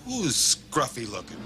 Who's scruffy looking?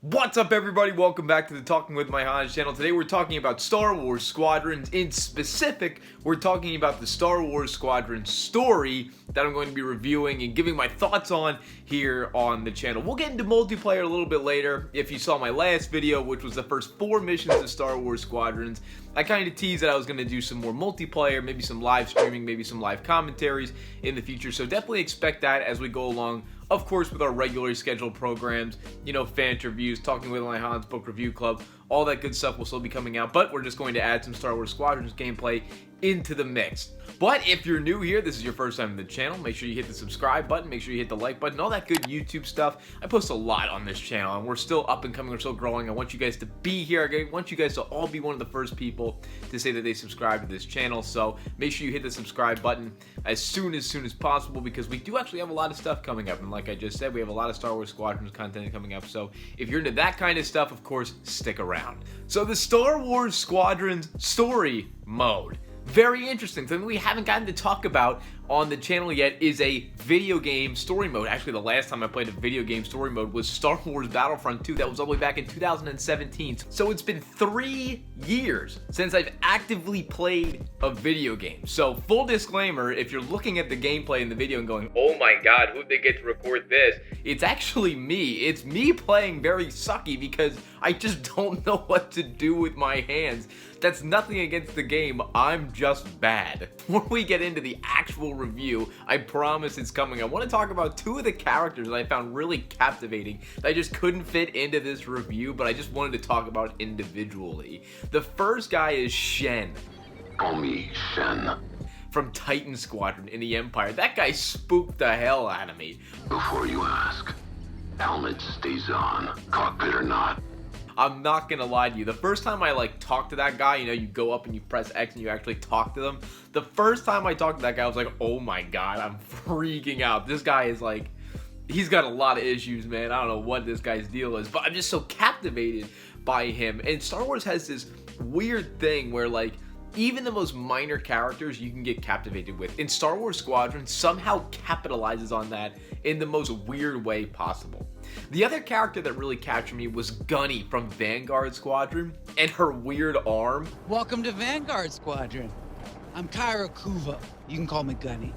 What's up, everybody? Welcome back to the Talking with My Hans channel. Today we're talking about Star Wars Squadrons. In specific, we're talking about the Star Wars Squadrons story that I'm going to be reviewing and giving my thoughts on here on the channel. We'll get into multiplayer a little bit later. If you saw my last video, which was the first 4 missions of Star Wars Squadrons, I kind of teased that I was going to do some more multiplayer, maybe some live streaming, maybe some live commentaries in the future. So definitely expect that as we go along. Of course, with our regularly scheduled programs, you know, fan reviews, Talking with My Hans, Book Review Club, all that good stuff will still be coming out, but we're just going to add some Star Wars Squadrons gameplay into the mix. But if you're new here, this is your first time in the channel, make sure you hit the subscribe button, make sure you hit the like button, all that good YouTube stuff. I post a lot on this channel, and we're still up and coming, we're still growing. I want you guys to be here. I want you guys to all be one of the first people to say that they subscribe to this channel, so make sure you hit the subscribe button as soon as possible, because we do actually have a lot of stuff coming up, and like I just said, we have a lot of Star Wars Squadrons content coming up, so if you're into that kind of stuff, of course, stick around. So the Star Wars Squadrons story mode. Very interesting. Something we haven't gotten to talk about on the channel yet is a video game story mode. Actually, the last time I played a video game story mode was Star Wars Battlefront 2. That was all the way back in 2017. So it's been 3 years since I've actively played a video game. So full disclaimer, if you're looking at the gameplay in the video and going, oh my god, who'd they get to record this? It's actually me. It's me playing very sucky because I just don't know what to do with my hands. That's nothing against the game, I'm just bad. Before we get into the actual review, I promise it's coming. I want to talk about 2 of the characters that I found really captivating that I just couldn't fit into this review, but I just wanted to talk about individually. The first guy is Shen. Call me Shen. From Titan Squadron in the Empire. That guy spooked the hell out of me. Before you ask, helmet stays on, cockpit or not. I'm not gonna lie to you, the first time I talked to that guy, you know, you go up and you press X and you actually talk to them. The first time I talked to that guy, I was like, oh my god, I'm freaking out. This guy is he's got a lot of issues, man. I don't know what this guy's deal is, but I'm just so captivated by him. And Star Wars has this weird thing where even the most minor characters you can get captivated with. And Star Wars Squadron somehow capitalizes on that in the most weird way possible. The other character that really captured me was Gunny from Vanguard Squadron and her weird arm. Welcome to Vanguard Squadron. I'm Kyra Kuva. You can call me Gunny.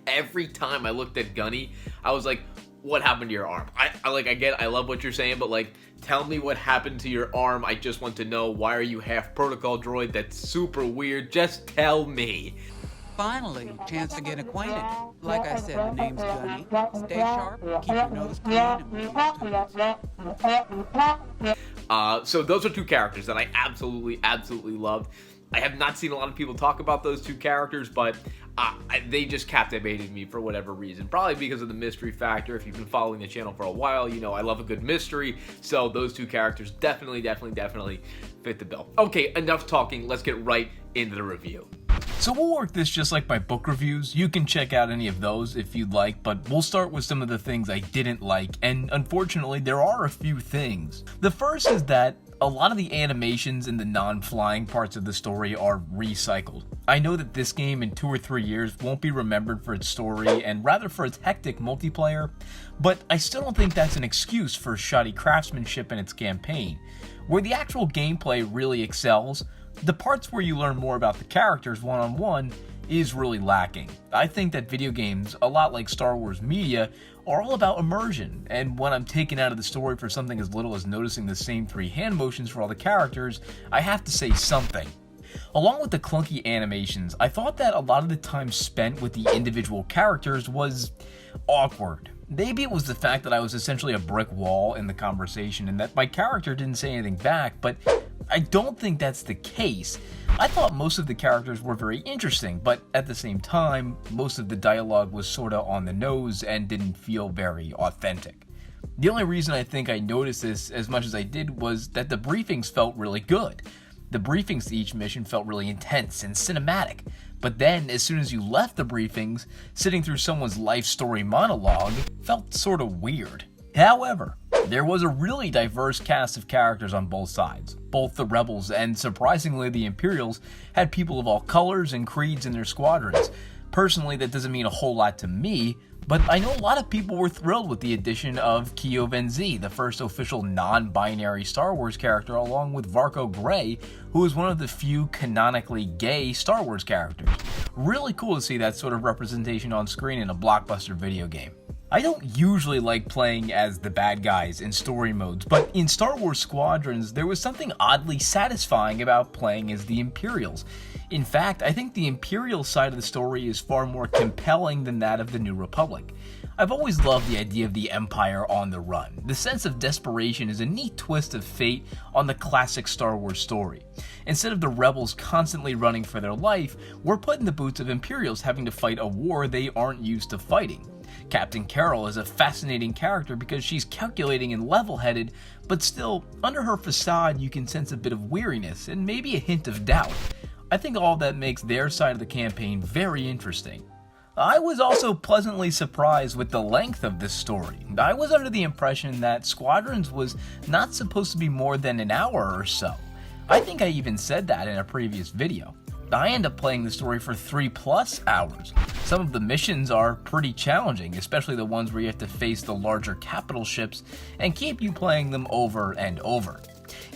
Every time I looked at Gunny, I was like, what happened to your arm? I love what you're saying, but tell me what happened to your arm. I just want to know, why are you half protocol droid? That's super weird. Just tell me. Finally, chance to get acquainted. Like I said, the name's Gunny. Stay sharp, keep your nose clean, and move. So those are 2 characters that I absolutely loved. I have not seen a lot of people talk about those 2 characters, but they just captivated me for whatever reason. Probably because of the mystery factor. If you've been following the channel for a while, you know I love a good mystery. So those 2 characters definitely fit the bill. Okay, enough talking. Let's get right into the review. So we'll work this just like my book reviews. You can check out any of those if you'd like, but we'll start with some of the things I didn't like, and unfortunately there are a few things. The first is that a lot of the animations in the non-flying parts of the story are recycled. I know that this game in 2 or 3 years won't be remembered for its story and rather for its hectic multiplayer, but I still don't think that's an excuse for shoddy craftsmanship in its campaign. Where the actual gameplay really excels, the parts where you learn more about the characters one-on-one is really lacking. I think that video games, a lot like Star Wars media, are all about immersion, and when I'm taken out of the story for something as little as noticing the same 3 hand motions for all the characters, I have to say something. Along with the clunky animations, I thought that a lot of the time spent with the individual characters was awkward. Maybe it was the fact that I was essentially a brick wall in the conversation and that my character didn't say anything back, but I don't think that's the case. I thought most of the characters were very interesting, but at the same time, most of the dialogue was sorta on the nose and didn't feel very authentic. The only reason I think I noticed this as much as I did was that the briefings felt really good. The briefings to each mission felt really intense and cinematic, but then as soon as you left the briefings, sitting through someone's life story monologue felt sorta weird. However, There was a really diverse cast of characters on both sides. Both the Rebels and, surprisingly, the Imperials had people of all colors and creeds in their squadrons. Personally, that doesn't mean a whole lot to me, but I know a lot of people were thrilled with the addition of Keo Venzi, the first official non-binary Star Wars character, along with Varko Gray, who is one of the few canonically gay Star Wars characters. Really cool to see that sort of representation on screen in a blockbuster video game. I don't usually like playing as the bad guys in story modes, but in Star Wars Squadrons, there was something oddly satisfying about playing as the Imperials. In fact, I think the Imperial side of the story is far more compelling than that of the New Republic. I've always loved the idea of the Empire on the run. The sense of desperation is a neat twist of fate on the classic Star Wars story. Instead of the Rebels constantly running for their life, we're put in the boots of Imperials having to fight a war they aren't used to fighting. Captain Carol is a fascinating character because she's calculating and level-headed, but still, under her facade you can sense a bit of weariness and maybe a hint of doubt. I think all that makes their side of the campaign very interesting. I was also pleasantly surprised with the length of this story. I was under the impression that Squadrons was not supposed to be more than an hour or so. I think I even said that in a previous video. I end up playing the story for 3+ hours. Some of the missions are pretty challenging, especially the ones where you have to face the larger capital ships and keep you playing them over and over.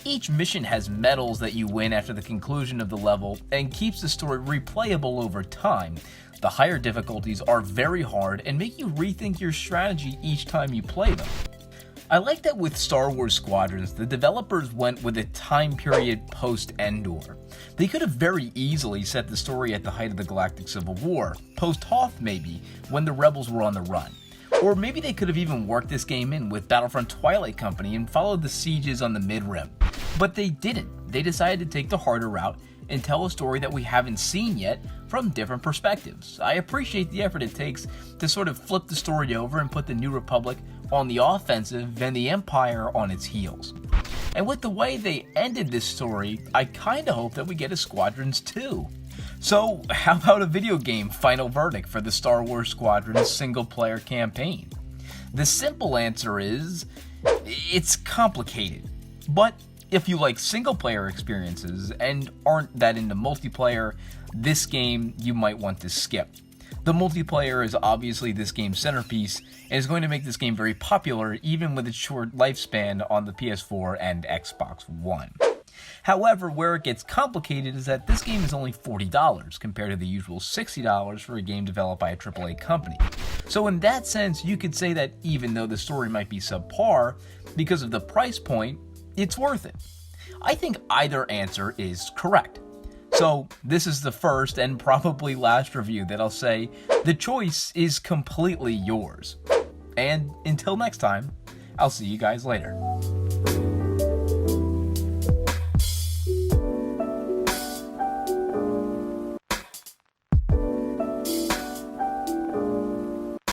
Each mission has medals that you win after the conclusion of the level and keeps the story replayable over time. The higher difficulties are very hard and make you rethink your strategy each time you play them. I like that with Star Wars Squadrons, the developers went with a time period post-Endor. They could have very easily set the story at the height of the Galactic Civil War, post-Hoth maybe, when the Rebels were on the run. Or maybe they could have even worked this game in with Battlefront Twilight Company and followed the sieges on the Mid-Rim. But they didn't. They decided to take the harder route and tell a story that we haven't seen yet from different perspectives. I appreciate the effort it takes to sort of flip the story over and put the New Republic on the offensive and the Empire on its heels. And with the way they ended this story, I kinda hope that we get a Squadrons 2. So, how about a video game final verdict for the Star Wars Squadrons single-player campaign? The simple answer is, it's complicated. But if you like single-player experiences and aren't that into multiplayer, this game you might want to skip. The multiplayer is obviously this game's centerpiece and is going to make this game very popular even with its short lifespan on the PS4 and Xbox One. However, where it gets complicated is that this game is only $40 compared to the usual $60 for a game developed by a AAA company. So in that sense, you could say that even though the story might be subpar, because of the price point, it's worth it. I think either answer is correct. So this is the first and probably last review that I'll say the choice is completely yours. And until next time, I'll see you guys later.